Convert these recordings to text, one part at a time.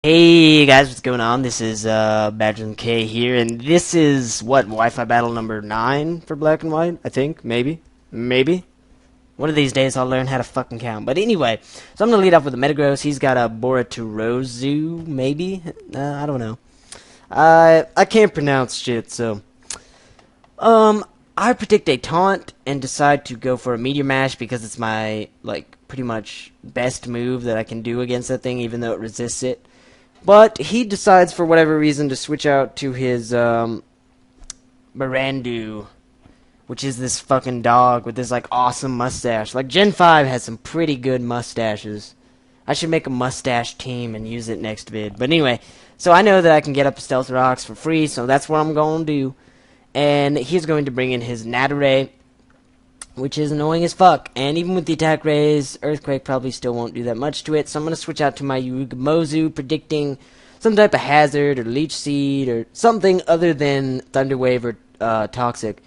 Hey guys, what's going on? This is BadgerzMmkay here, and this is what Wi-Fi battle number 9 for Black and White. I think maybe. One of these days I'll learn how to fucking count. But anyway, so I'm gonna lead off with a Metagross. He's got a Boraturozu, maybe. I don't know. I can't pronounce shit, so I predict a taunt and decide to go for a Meteor Mash because it's my pretty much best move that I can do against that thing, even though it resists it. But he decides, for whatever reason, to switch out to his, Mirandu, which is this fucking dog with this, awesome mustache. Gen 5 has some pretty good mustaches. I should make a mustache team and use it next vid. But anyway, so I know that I can get up to Stealth Rocks for free, so that's what I'm going to do. And he's going to bring in his Narrated, which is annoying as fuck. And even with the attack raise, Earthquake probably still won't do that much to it. So I'm going to switch out to my Yugamozu, predicting some type of Hazard or Leech Seed or something other than Thunder Wave or Toxic.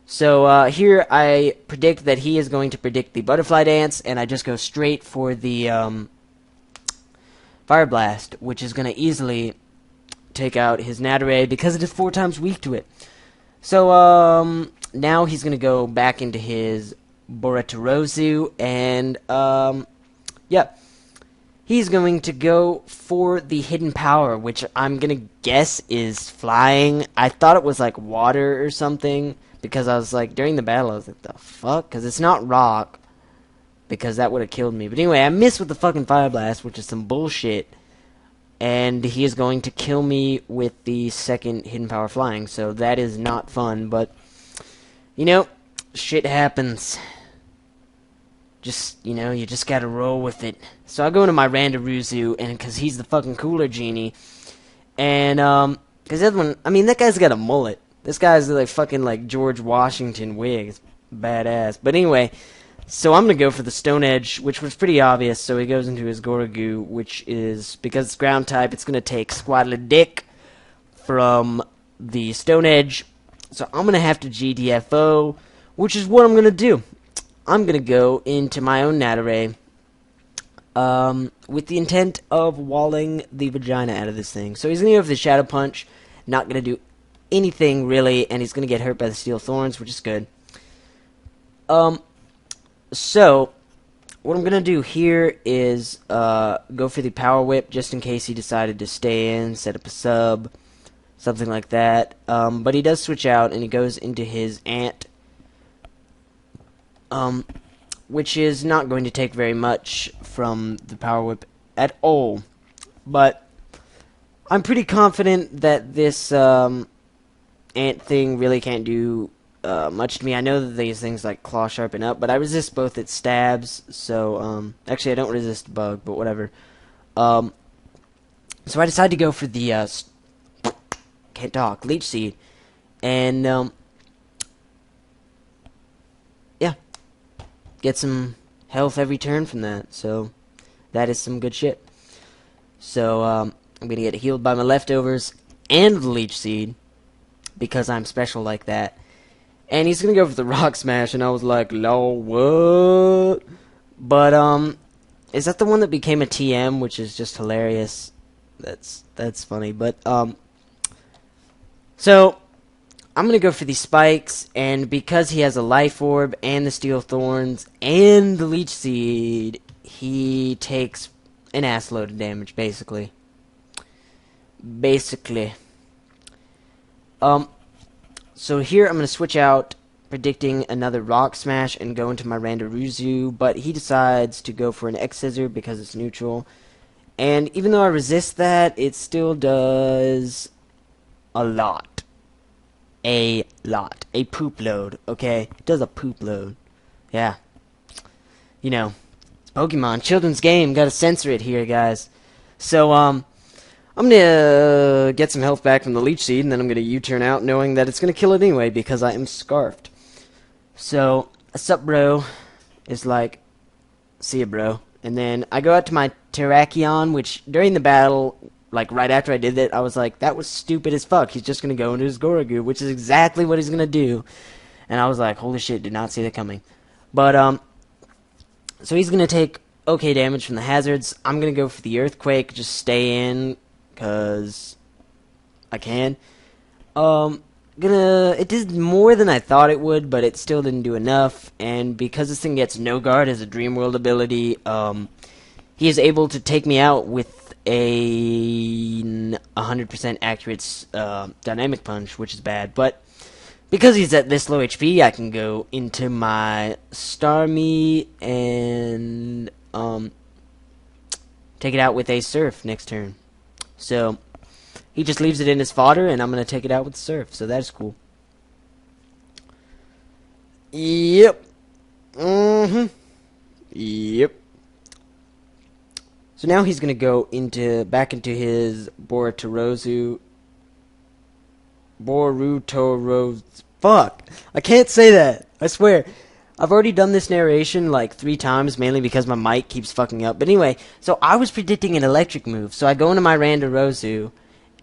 So here I predict that he is going to predict the Butterfly Dance, and I just go straight for the Fire Blast, which is going to easily take out his Narrated because it is 4 times weak to it. So now he's going to go back into his Boraturozu, and, yeah. He's going to go for the Hidden Power, which I'm going to guess is Flying. I thought it was, water or something, because I was, during the battle, I was like, the fuck? Because it's not Rock, because that would have killed me. But anyway, I missed with the fucking Fire Blast, which is some bullshit, and he is going to kill me with the second Hidden Power Flying, so that is not fun, but shit happens. You just gotta roll with it. So I go into my Randaruzu, and because he's the fucking cooler genie, and because the other one, that guy's got a mullet. This guy's fucking George Washington wig. It's badass. But anyway, so I'm gonna go for the Stone Edge, which was pretty obvious. So he goes into his Goragu, which is, because it's ground type, it's gonna take Squadla Dick from the Stone Edge. So I'm gonna have to GTFO, which is what I'm gonna do. I'm going to go into my own Narrated with the intent of walling the vagina out of this thing. So he's going to go for the Shadow Punch, not going to do anything really, and he's going to get hurt by the Steel Thorns, which is good. So what I'm going to do here is go for the Power Whip, just in case he decided to stay in, set up a sub, something like that. But he does switch out, and he goes into his Ant, which is not going to take very much from the Power Whip at all. But I'm pretty confident that this Ant thing really can't do much to me. I know that these things Claw Sharpen Up, but I resist both its stabs, so actually I don't resist Bug, but whatever. So I decided to go for the can't talk, Leech Seed, and yeah, get some health every turn from that, so that is some good shit. So I'm gonna get healed by my leftovers and the Leech Seed because I'm special like that. And he's gonna go for the Rock Smash, and I was like, lol, what? But is that the one that became a TM, which is just hilarious? That's funny. But so I'm going to go for the Spikes, and because he has a Life Orb and the Steel Thorns and the Leech Seed, he takes an ass load of damage, basically. So here I'm going to switch out, predicting another Rock Smash, and go into my Randaruzu, but he decides to go for an X-Scissor because it's neutral. And even though I resist that, it still does a lot. A poop load, okay? It does a poop load. Yeah. It's Pokemon, children's game, gotta censor it here, guys. So, I'm gonna get some health back from the Leech Seed, and then I'm gonna U-turn out, knowing that it's gonna kill it anyway, because I am scarfed. So, sup, bro, is like, see ya, bro. And then I go out to my Terrakion, which, during the battle, right after I did that, I was like, that was stupid as fuck. He's just going to go into his Goragu, which is exactly what he's going to do. And I was like, holy shit, did not see that coming. But, so he's going to take okay damage from the hazards. I'm gonna go for the Earthquake, just stay in, because I can. It did more than I thought it would, but it still didn't do enough, and because this thing gets no guard as a Dream World ability, he is able to take me out with a 100% accurate dynamic punch, which is bad, but because he's at this low HP, I can go into my Starmie and take it out with a Surf next turn. So he just leaves it in his fodder, and I'm going to take it out with Surf, so that's cool. Yep. Yep. So now he's going to go back into his Boruto. Fuck. I can't say that. I swear. I've already done this narration like 3 times, mainly because my mic keeps fucking up. But anyway, so I was predicting an electric move. So I go into my Randorozu,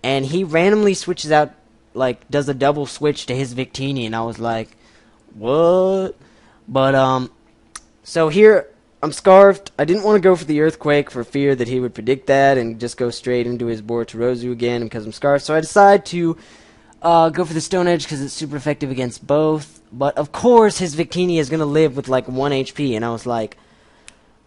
and he randomly switches out, like, does a double switch to his Victini, and I was like, what? But, so here, I'm Scarfed. I didn't want to go for the Earthquake for fear that he would predict that and just go straight into his Boruto again because I'm Scarfed. So I decide to go for the Stone Edge because it's super effective against both. But, of course, his Victini is going to live with, like, 1 HP. And I was like,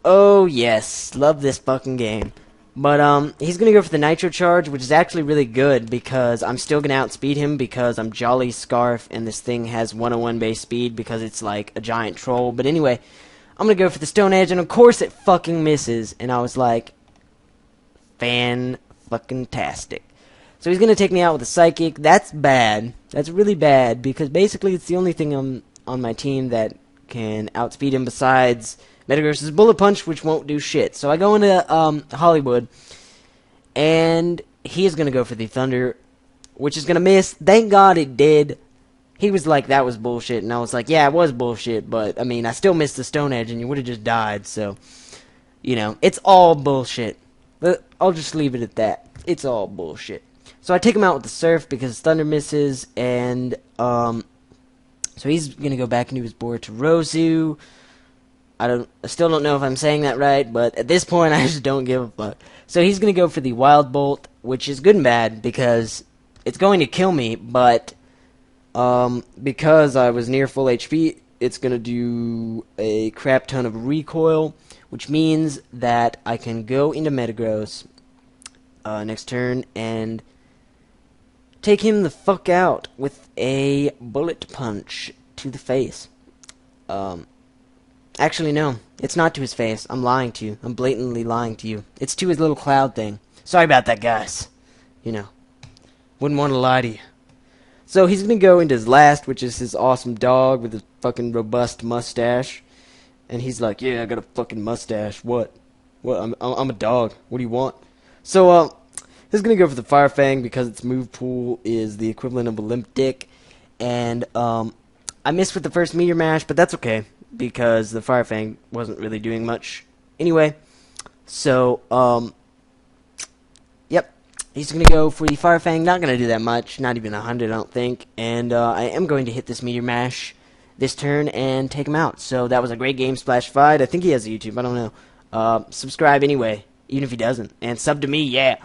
oh, yes. Love this fucking game. But, he's going to go for the Nitro Charge, which is actually really good because I'm still going to outspeed him because I'm Jolly Scarf and this thing has 101 base speed because it's, like, a giant troll. But anyway, I'm going to go for the Stone Edge, and, of course, it fucking misses. And I was like, fan-fucking-tastic. So he's going to take me out with a Psychic. That's bad. That's really bad because basically it's the only thing on my team that can outspeed him besides Metagross's Bullet Punch, which won't do shit. So I go into Hollywood, and he is going to go for the Thunder, which is going to miss. Thank God it did. He was like, that was bullshit, and I was like, yeah, it was bullshit, but, I mean, I still missed the Stone Edge, and you would have just died, so, you know, it's all bullshit. But I'll just leave it at that. It's all bullshit. So I take him out with the Surf because Thunder misses, and so he's gonna go back into his Boruto. I still don't know if I'm saying that right, but at this point I just don't give a fuck. So he's gonna go for the Wild Bolt, which is good and bad because it's going to kill me, but because I was near full HP, it's gonna do a crap ton of recoil, which means that I can go into Metagross next turn and take him the fuck out with a Bullet Punch to the face. Actually, no. It's not to his face. I'm lying to you. I'm blatantly lying to you. It's to his little cloud thing. Sorry about that, guys. You know. Wouldn't want to lie to you. So he's going to go into his last, which is his awesome dog with his fucking robust mustache. And he's like, yeah, I got a fucking mustache. What? What? I'm a dog. What do you want? So, he's going to go for the Fire Fang because its move pool is the equivalent of a Limp Dick. And I missed with the first Meteor Mash, but that's okay because the Fire Fang wasn't really doing much anyway. So, yep. He's going to go for the Fire Fang. Not going to do that much. Not even 100, I don't think. And I am going to hit this Meteor Mash this turn and take him out. So that was a great game, Splashified. I think he has a YouTube. I don't know. Subscribe anyway, even if he doesn't. And sub to me, yeah.